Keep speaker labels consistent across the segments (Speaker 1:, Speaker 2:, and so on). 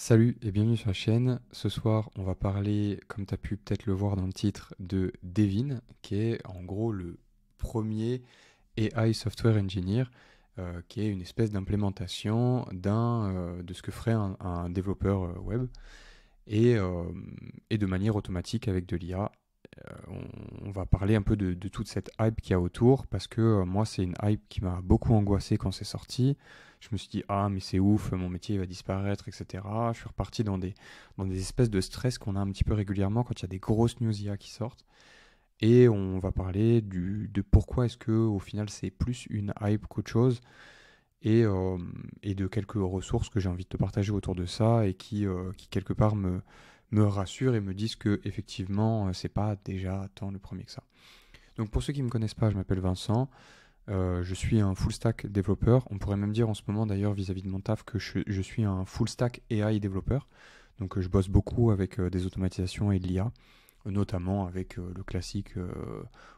Speaker 1: Salut et bienvenue sur la chaîne. Ce soir, on va parler, comme tu as pu peut-être le voir dans le titre, de Devin, qui est en gros le premier AI Software Engineer, qui est une espèce d'implémentation de ce que ferait un développeur web et, euh, et de manière automatique avec de l'IA. On va parler un peu de toute cette hype qu'il y a autour parce que moi, c'est une hype qui m'a beaucoup angoissé quand c'est sorti. Je me suis dit, ah, mais c'est ouf, mon métier va disparaître, etc. Je suis reparti dans des espèces de stress qu'on a un petit peu régulièrement quand il y a des grosses news IA qui sortent. Et on va parler de pourquoi est-ce que au final c'est plus une hype qu'autre chose et, euh, et de quelques ressources que j'ai envie de te partager autour de ça et qui quelque part me rassurent et me disent que effectivement c'est pas déjà tant le premier que ça. Donc pour ceux qui ne me connaissent pas, je m'appelle Vincent, je suis un full stack développeur. On pourrait même dire en ce moment d'ailleurs vis-à-vis de mon taf que je suis un full stack AI développeur. Donc je bosse beaucoup avec des automatisations et de l'IA, notamment avec le classique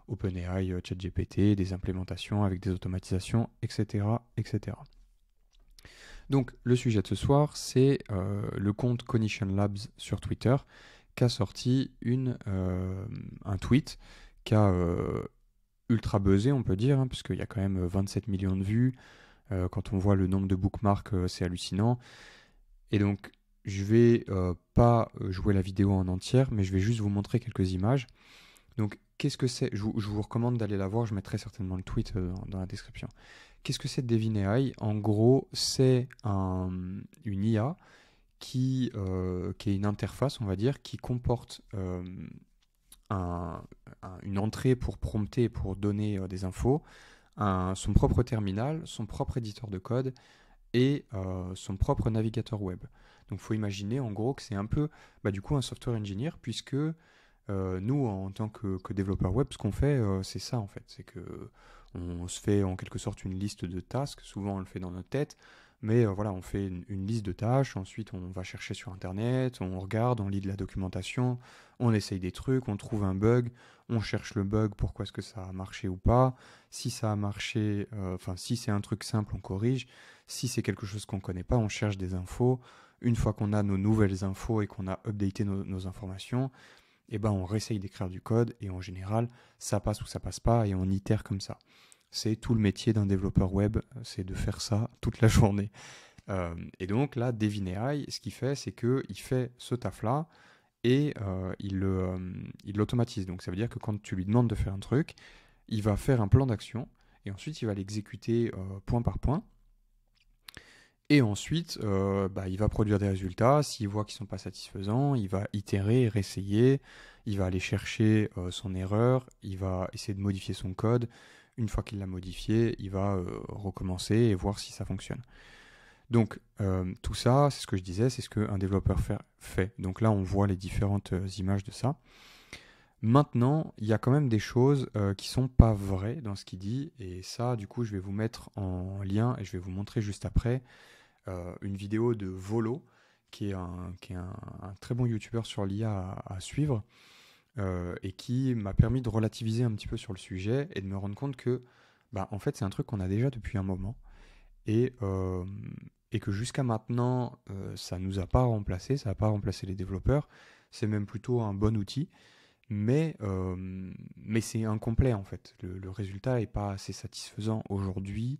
Speaker 1: OpenAI, ChatGPT, des implémentations avec des automatisations, etc., etc. Donc le sujet de ce soir, c'est le compte Cognition Labs sur Twitter qui a sorti un tweet qui a ultra buzzé, on peut dire, hein, puisqu'il y a quand même 27 millions de vues. Quand on voit le nombre de bookmarks, c'est hallucinant. Et donc, je vais pas jouer la vidéo en entière, mais je vais juste vous montrer quelques images. Donc, qu'est-ce que c'est je vous recommande d'aller la voir, je mettrai certainement le tweet dans la description. Qu'est-ce que c'est Devin AI? En gros, c'est une IA qui est une interface, on va dire, qui comporte un- une entrée pour prompter, pour donner des infos, son propre terminal, son propre éditeur de code et son propre navigateur web. Donc il faut imaginer en gros que c'est un peu du coup un software engineer puisque nous en tant que développeur web ce qu'on fait c'est ça en fait, c'est que on se fait en quelque sorte une liste de tasks, souvent on le fait dans notre tête, mais voilà on fait une liste de tâches, ensuite on va chercher sur internet, on regarde, on lit de la documentation, on essaye des trucs, on trouve un bug, on cherche le bug, pourquoi est-ce que ça a marché ou pas, si ça a marché, enfin si c'est un truc simple on corrige, si c'est quelque chose qu'on ne connaît pas, on cherche des infos. Une fois qu'on a nos nouvelles infos et qu'on a updaté nos informations, eh ben on réessaye d'écrire du code et en général, ça passe ou ça passe pas et on itère comme ça. C'est tout le métier d'un développeur web, c'est de faire ça toute la journée. Et donc là, Devin AI, ce qu'il fait, c'est qu'il fait ce taf-là et il l'automatise. Donc ça veut dire que quand tu lui demandes de faire un truc, il va faire un plan d'action et ensuite il va l'exécuter point par point. Et ensuite, il va produire des résultats. S'il voit qu'ils ne sont pas satisfaisants, il va itérer, réessayer. Il va aller chercher son erreur. Il va essayer de modifier son code. Une fois qu'il l'a modifié, il va recommencer et voir si ça fonctionne. Donc, tout ça, c'est ce que je disais, c'est ce qu'un développeur fait. Donc là, on voit les différentes images de ça. Maintenant, il y a quand même des choses qui sont pas vraies dans ce qu'il dit. Et ça, du coup, je vais vous mettre en lien et je vais vous montrer juste après une vidéo de Volo, qui est un très bon youtubeur sur l'IA à suivre, et qui m'a permis de relativiser un petit peu sur le sujet et de me rendre compte que, en fait, c'est un truc qu'on a déjà depuis un moment et, euh, et que jusqu'à maintenant, ça nous a pas remplacé, ça n'a pas remplacé les développeurs. C'est même plutôt un bon outil, mais c'est incomplet en fait. Le résultat est pas assez satisfaisant aujourd'hui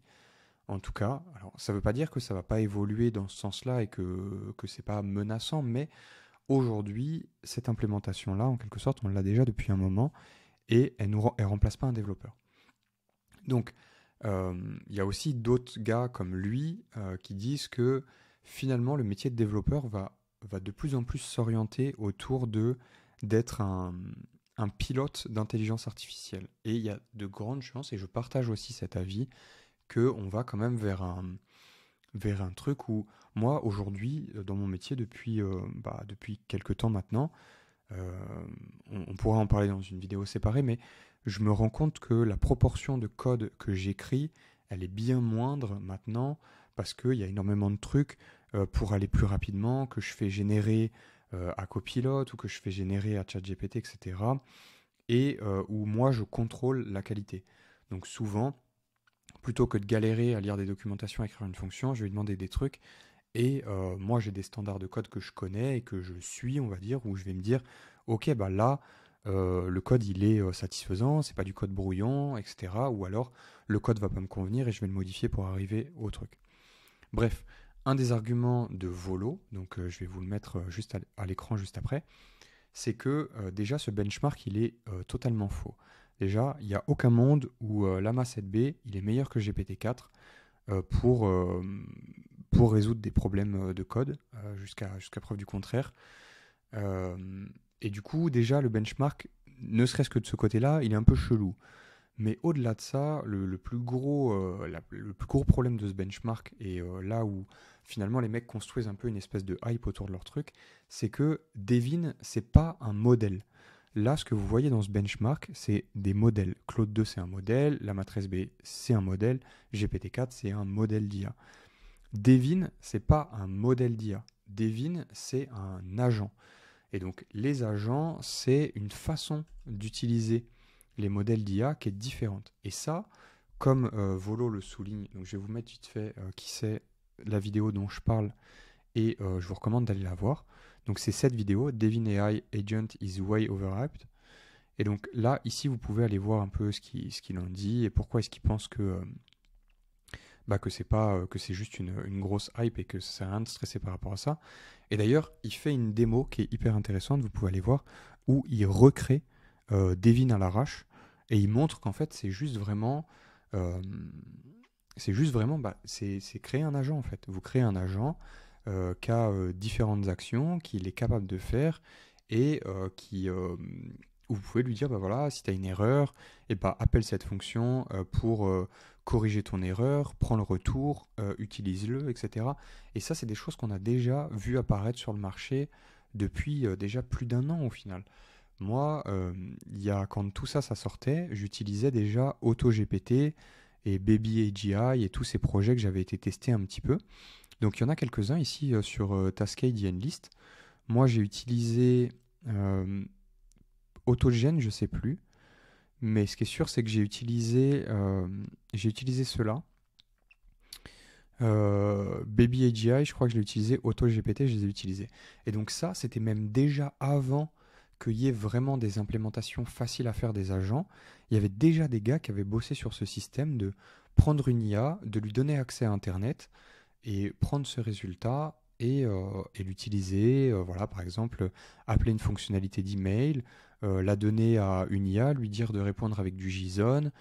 Speaker 1: en tout cas. Alors, ça ne veut pas dire que ça ne va pas évoluer dans ce sens-là et que ce n'est pas menaçant, mais aujourd'hui, cette implémentation-là, en quelque sorte, on l'a déjà depuis un moment et elle remplace pas un développeur. Donc, il y a aussi d'autres gars comme lui qui disent que finalement, le métier de développeur va de plus en plus s'orienter autour d'être un pilote d'intelligence artificielle. Et il y a de grandes chances, et je partage aussi cet avis, qu'on va quand même vers un truc où moi aujourd'hui dans mon métier depuis quelques temps maintenant, euh, on pourra en parler dans une vidéo séparée, mais je me rends compte que la proportion de code que j'écris, elle est bien moindre maintenant parce qu'il y a énormément de trucs pour aller plus rapidement que je fais générer à Copilot ou que je fais générer à ChatGPT, etc. Et où moi je contrôle la qualité. Donc souvent, plutôt que de galérer à lire des documentations, à écrire une fonction, je vais lui demander des trucs Et moi, j'ai des standards de code que je connais et que je suis, on va dire, où je vais me dire, ok, bah là, le code, il est satisfaisant, c'est pas du code brouillon, etc. Ou alors, le code va pas me convenir et je vais le modifier pour arriver au truc. Bref, un des arguments de Volo, donc je vais vous le mettre juste à l'écran juste après, c'est que déjà, ce benchmark, il est totalement faux. Déjà, il n'y a aucun monde où Llama 7b, il est meilleur que GPT-4 euh, pour, euh, pour résoudre des problèmes de code, jusqu'à preuve du contraire. Euh, et du coup, déjà, le benchmark, ne serait-ce que de ce côté-là, il est un peu chelou. Mais au-delà de ça, le plus gros problème de ce benchmark, et là où finalement les mecs construisent un peu une espèce de hype autour de leur truc, c'est que Devin, c'est pas un modèle. Là, ce que vous voyez dans ce benchmark, c'est des modèles. Claude 2, c'est un modèle, Llama 13b, c'est un modèle, GPT-4, c'est un modèle d'IA. Devin, c'est pas un modèle d'IA. Devin, c'est un agent. Et donc, les agents, c'est une façon d'utiliser les modèles d'IA qui est différente. Et ça, comme Volo le souligne, donc je vais vous mettre vite fait qui c'est la vidéo dont je parle et je vous recommande d'aller la voir. Donc, c'est cette vidéo, Devin AI Agent is way overhyped. Et donc là, ici, vous pouvez aller voir un peu ce qu'il en dit et pourquoi est-ce qu'il pense que c'est pas que c'est juste une grosse hype et que ça sert à rien de stresser par rapport à ça. Et d'ailleurs, il fait une démo qui est hyper intéressante, vous pouvez aller voir, où il recrée Devin à l'arrache et il montre qu'en fait euh, c'est juste vraiment c'est créer un agent en fait. Vous créez un agent qui a différentes actions qu'il est capable de faire et où vous pouvez lui dire bah voilà, si tu as une erreur, et bah appelle cette fonction pour corriger ton erreur, prends le retour, utilise-le, etc. Et ça, c'est des choses qu'on a déjà vu apparaître sur le marché depuis déjà plus d'un an au final. Moi, quand tout ça, ça sortait, j'utilisais déjà AutoGPT et Baby AGI et tous ces projets que j'avais été testés un petit peu. Donc il y en a quelques-uns ici sur Taskade, il y a une liste. Moi, j'ai utilisé AutoGen, je sais plus. Mais ce qui est sûr, c'est que j'ai utilisé cela. Baby AGI, je crois que je l'ai utilisé. AutoGPT, je les ai utilisés. Et donc ça, c'était même déjà avant qu'il y ait vraiment des implémentations faciles à faire des agents. Il y avait déjà des gars qui avaient bossé sur ce système de prendre une IA, de lui donner accès à Internet et prendre ce résultat et l'utiliser. Voilà, par exemple, appeler une fonctionnalité d'email, la donner à une IA, lui dire de répondre avec du JSON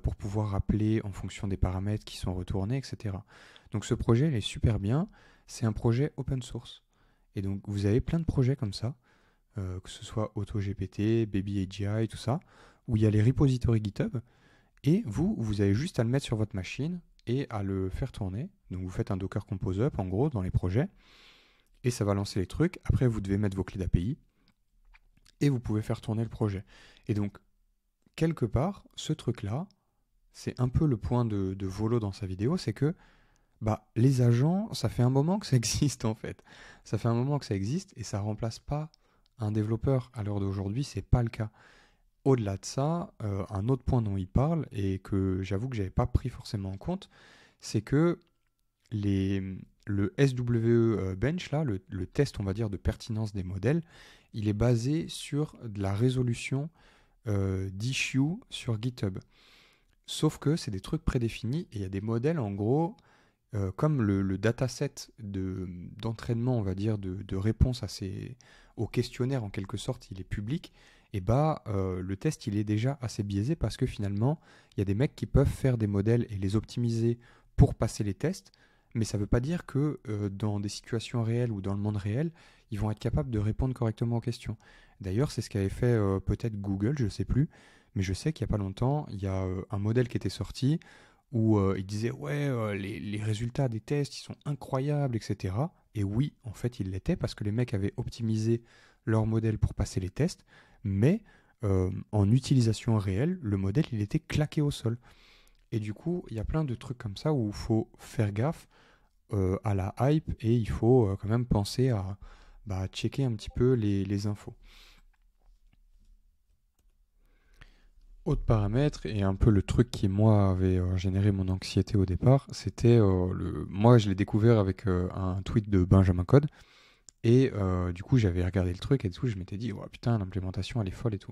Speaker 1: pour pouvoir appeler en fonction des paramètres qui sont retournés, etc. Donc ce projet, il est super bien. C'est un projet open source. Et donc vous avez plein de projets comme ça, que ce soit AutoGPT, Baby AGI, tout ça, où il y a les repositories GitHub, et vous avez juste à le mettre sur votre machine et à le faire tourner. Donc vous faites un Docker Compose Up en gros dans les projets et ça va lancer les trucs. Après vous devez mettre vos clés d'API et vous pouvez faire tourner le projet. Et donc quelque part ce truc là, c'est un peu le point de Volo dans sa vidéo, c'est que les agents, ça fait un moment que ça existe en fait. Ça fait un moment que ça existe et ça remplace pas un développeur. À l'heure d'aujourd'hui, c'est pas le cas. Au-delà de ça, un autre point dont il parle, et que j'avoue que j'avais pas pris forcément en compte, c'est que les, le SWE Bench, là, le test, on va dire, de pertinence des modèles, il est basé sur de la résolution d'issue sur GitHub. Sauf que c'est des trucs prédéfinis, et il y a des modèles, en gros, comme le dataset d'entraînement, on va dire, de réponse au questionnaire, en quelque sorte, il est public, et le test, il est déjà assez biaisé parce que finalement, il y a des mecs qui peuvent faire des modèles et les optimiser pour passer les tests, mais ça ne veut pas dire que dans des situations réelles ou dans le monde réel, ils vont être capables de répondre correctement aux questions. D'ailleurs, c'est ce qu'avait fait peut-être Google, je ne sais plus, mais je sais qu'il n'y a pas longtemps, il y a un modèle qui était sorti où il disait ouais les résultats des tests ils sont incroyables, etc. Et oui, en fait ils l'étaient parce que les mecs avaient optimisé leur modèle pour passer les tests, mais en utilisation réelle, le modèle il était claqué au sol. Et du coup, il y a plein de trucs comme ça où il faut faire gaffe à la hype et il faut quand même penser à checker un petit peu les infos. Autre paramètre, et un peu le truc qui, moi, avait généré mon anxiété au départ, c'était moi, je l'ai découvert avec un tweet de Benjamin Code, et du coup, j'avais regardé le truc et tout, je m'étais dit, oh, putain, l'implémentation, elle est folle et tout.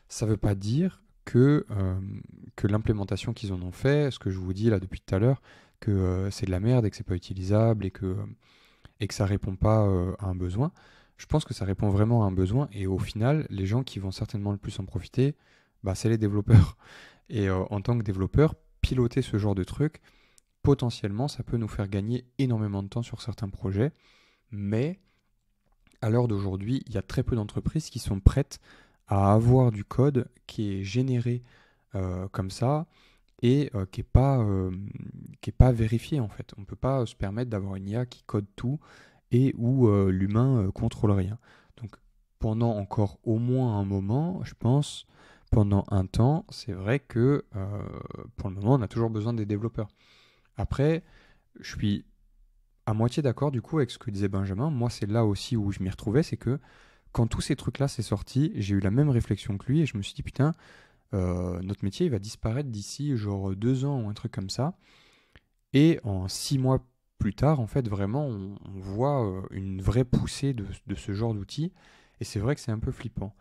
Speaker 1: Ça veut pas dire que l'implémentation qu'ils en ont fait, ce que je vous dis là depuis tout à l'heure, que c'est de la merde et que c'est pas utilisable et que ça répond pas à un besoin. Je pense que ça répond vraiment à un besoin et au final, les gens qui vont certainement le plus en profiter, bah, c'est les développeurs. Et en tant que développeur, piloter ce genre de truc, potentiellement, ça peut nous faire gagner énormément de temps sur certains projets, mais à l'heure d'aujourd'hui, il y a très peu d'entreprises qui sont prêtes à avoir du code qui est généré comme ça et qui est pas vérifié en fait. On ne peut pas se permettre d'avoir une IA qui code tout et où l'humain contrôle rien. Donc pendant encore au moins un moment, je pense, pendant un temps, c'est vrai que pour le moment, on a toujours besoin des développeurs. Après, je suis à moitié d'accord du coup avec ce que disait Benjamin. Moi, c'est là aussi où je m'y retrouvais, c'est que quand tous ces trucs-là c'est sorti, j'ai eu la même réflexion que lui et je me suis dit putain, notre métier il va disparaître d'ici genre 2 ans ou un truc comme ça. Et en 6 mois plus tard, en fait, vraiment, on voit une vraie poussée de ce genre d'outils. Et c'est vrai que c'est un peu flippant.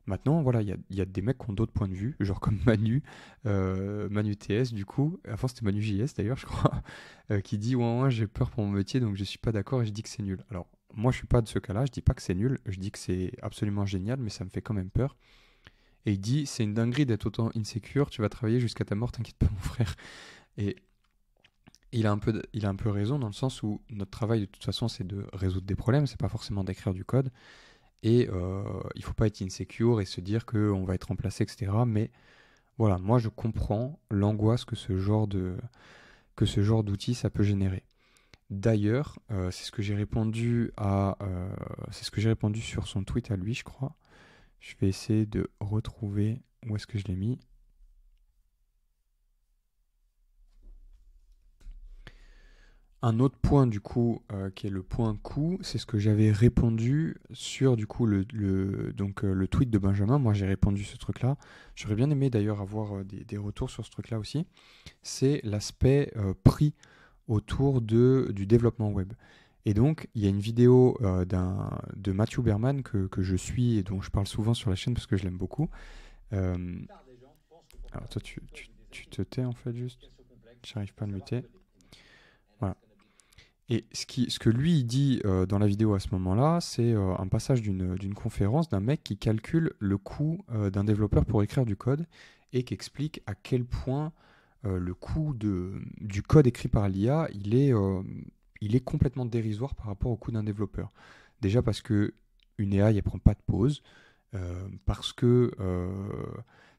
Speaker 1: Maintenant, voilà, il y a des mecs qui ont d'autres points de vue, genre comme Manu, Manu TS, du coup, avant c'était Manu JS d'ailleurs, je crois, qui dit ouais, ouais, j'ai peur pour mon métier, donc je suis pas d'accord et je dis que c'est nul. Alors, moi, je suis pas de ce cas-là, je dis pas que c'est nul, je dis que c'est absolument génial, mais ça me fait quand même peur. Et il dit c'est une dinguerie d'être autant insécure, tu vas travailler jusqu'à ta mort, t'inquiète pas, mon frère. Et il a un peu raison dans le sens où notre travail de toute façon c'est de résoudre des problèmes, c'est pas forcément d'écrire du code. Et il faut pas être insecure et se dire qu'on va être remplacé, etc. Mais voilà, moi je comprends l'angoisse que ce genre d'outil ça peut générer. D'ailleurs, c'est ce que j'ai répondu sur son tweet à lui, je crois. Je vais essayer de retrouver où est-ce que je l'ai mis. Un autre point du coup qui est le point coût, c'est ce que j'avais répondu sur du coup le tweet de Benjamin. Moi j'ai répondu ce truc-là. J'aurais bien aimé d'ailleurs avoir des retours sur ce truc-là aussi. C'est l'aspect prix autour du développement web. Et donc il y a une vidéo de Matthew Berman que je suis et dont je parle souvent sur la chaîne parce que je l'aime beaucoup. Euh, alors toi tu te tais en fait juste. J'arrive pas à le muter. Voilà. Et ce que lui il dit dans la vidéo à ce moment-là, c'est un passage d'une conférence d'un mec qui calcule le coût d'un développeur pour écrire du code et qui explique à quel point le coût du code écrit par l'IA, il est complètement dérisoire par rapport au coût d'un développeur. Déjà parce que une AI, elle prend pas de pause, parce que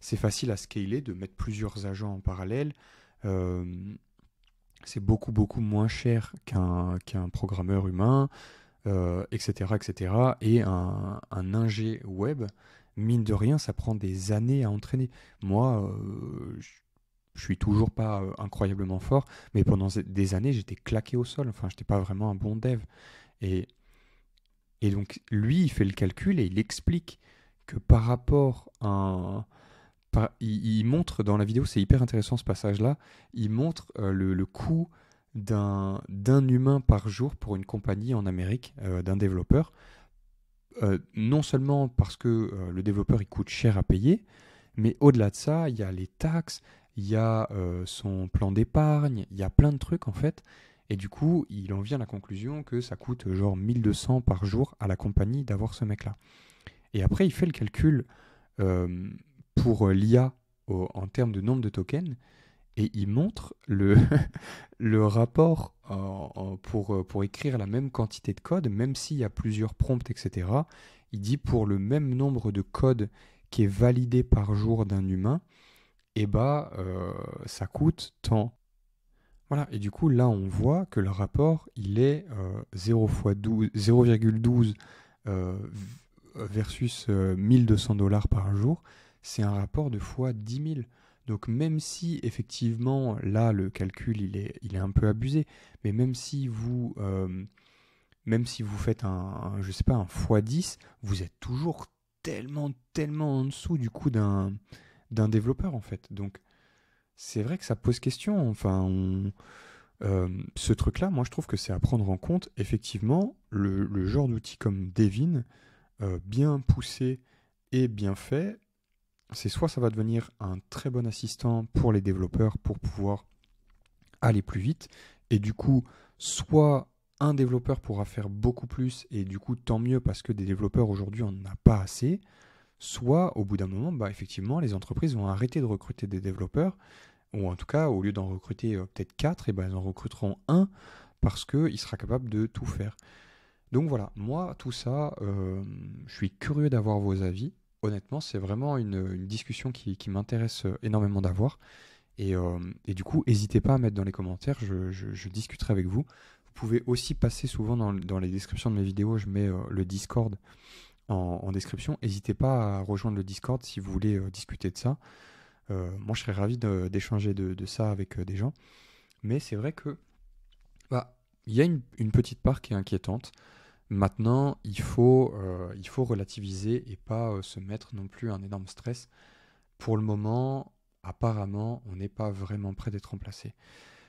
Speaker 1: c'est facile à scaler, de mettre plusieurs agents en parallèle. euh, c'est beaucoup beaucoup moins cher qu'un programmeur humain, etc., etc. Et un ingé web, mine de rien, ça prend des années à entraîner. Moi, je suis toujours pas incroyablement fort, mais pendant des années, j'étais claqué au sol. Enfin, j'étais pas vraiment un bon dev. Et, et donc, lui, il fait le calcul et il explique que par rapport à il montre dans la vidéo, c'est hyper intéressant ce passage-là, il montre le coût d'un humain par jour pour une compagnie en Amérique, d'un développeur. Non seulement parce que le développeur il coûte cher à payer, mais au-delà de ça, il y a les taxes, il y a son plan d'épargne, il y a plein de trucs en fait. Et du coup, il en vient à la conclusion que ça coûte genre 1200 par jour à la compagnie d'avoir ce mec-là. Et après, il fait le calcul euh, pour l'IA en termes de nombre de tokens et il montre le rapport pour écrire la même quantité de code, même s'il y a plusieurs prompts, etc. Il dit pour le même nombre de code qui est validé par jour d'un humain, et bah, ça coûte tant. Voilà, et du coup, là, on voit que le rapport, il est 0 fois 12, 0,12 versus 1200 dollars par jour. C'est un rapport de fois 10 000. Donc même si effectivement, là, le calcul, il est un peu abusé, mais même si vous faites je sais pas, un fois 10, vous êtes toujours tellement, tellement en dessous du coup d'un développeur en fait. Donc c'est vrai que ça pose question. Enfin, ce truc-là, moi je trouve que c'est à prendre en compte. Effectivement, le genre d'outil comme Devin, bien poussé et bien fait, c'est soit ça va devenir un très bon assistant pour les développeurs pour pouvoir aller plus vite, et du coup, soit un développeur pourra faire beaucoup plus, et du coup, tant mieux parce que des développeurs aujourd'hui, on n'en a pas assez, soit au bout d'un moment, bah, effectivement, les entreprises vont arrêter de recruter des développeurs, ou en tout cas, au lieu d'en recruter peut-être 4, et ben, elles en recruteront un parce qu'il sera capable de tout faire. Donc voilà, moi, tout ça, je suis curieux d'avoir vos avis. Honnêtement, c'est vraiment une discussion qui m'intéresse énormément d'avoir. Et du coup, n'hésitez pas à mettre dans les commentaires, je discuterai avec vous. Vous pouvez aussi passer souvent dans les descriptions de mes vidéos, je mets le Discord en description. N'hésitez pas à rejoindre le Discord si vous voulez discuter de ça. Moi, je serais ravi d'échanger de ça avec des gens. Mais c'est vrai que bah, il y a une petite part qui est inquiétante. Maintenant, il faut relativiser et pas se mettre non plus un énorme stress. Pour le moment, apparemment, on n'est pas vraiment prêt d'être remplacé.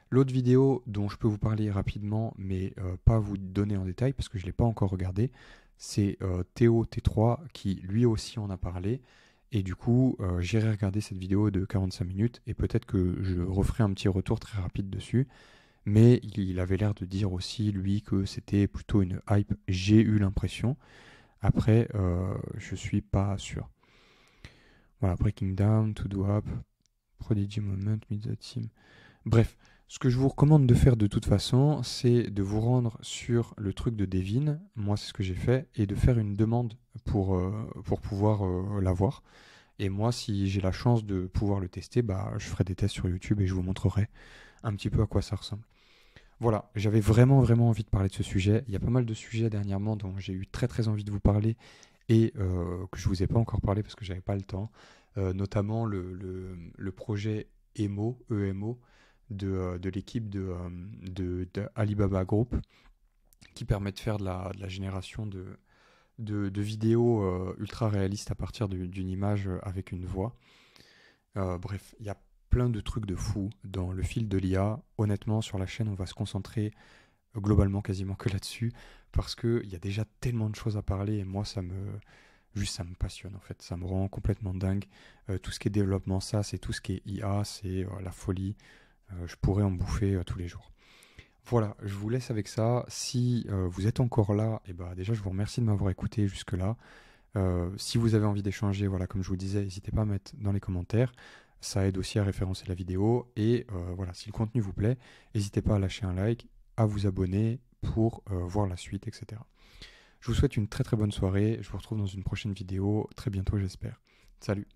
Speaker 1: L'autre vidéo dont je peux vous parler rapidement, mais pas vous donner en détail parce que je ne l'ai pas encore regardé, c'est Théo T3 qui lui aussi en a parlé. Et du coup, j'irai regarder cette vidéo de 45 minutes et peut-être que je referai un petit retour très rapide dessus. Mais il avait l'air de dire aussi, lui, que c'était plutôt une hype. J'ai eu l'impression. Après, je suis pas sûr. Voilà, Breaking Down, To Do Up, Prodigy Moment, Meet the Team. Bref, ce que je vous recommande de faire de toute façon, c'est de vous rendre sur le truc de Devin. Moi, c'est ce que j'ai fait. Et de faire une demande pour pouvoir l'avoir. Et moi, si j'ai la chance de pouvoir le tester, bah, je ferai des tests sur YouTube et je vous montrerai un petit peu à quoi ça ressemble. Voilà, j'avais vraiment vraiment envie de parler de ce sujet. Il y a pas mal de sujets dernièrement dont j'ai eu très très envie de vous parler et que je vous ai pas encore parlé parce que j'avais pas le temps. Notamment le projet EMO de l'équipe de Alibaba Group qui permet de faire de la génération de vidéos ultra réalistes à partir d'une image avec une voix. Bref, il y a plein de trucs de fou dans le fil de l'IA. Honnêtement, sur la chaîne, on va se concentrer globalement quasiment que là-dessus parce qu'il y a déjà tellement de choses à parler et moi, ça me passionne en fait. Ça me rend complètement dingue. Tout ce qui est développement SaaS et tout ce qui est IA, c'est la folie. Je pourrais en bouffer tous les jours. Voilà, je vous laisse avec ça. Si vous êtes encore là, et ben déjà, je vous remercie de m'avoir écouté jusque-là. Si vous avez envie d'échanger, voilà, comme je vous disais, n'hésitez pas à mettre dans les commentaires. Ça aide aussi à référencer la vidéo. Et voilà, si le contenu vous plaît, n'hésitez pas à lâcher un like, à vous abonner pour voir la suite, etc. Je vous souhaite une très très bonne soirée. Je vous retrouve dans une prochaine vidéo très bientôt, j'espère. Salut!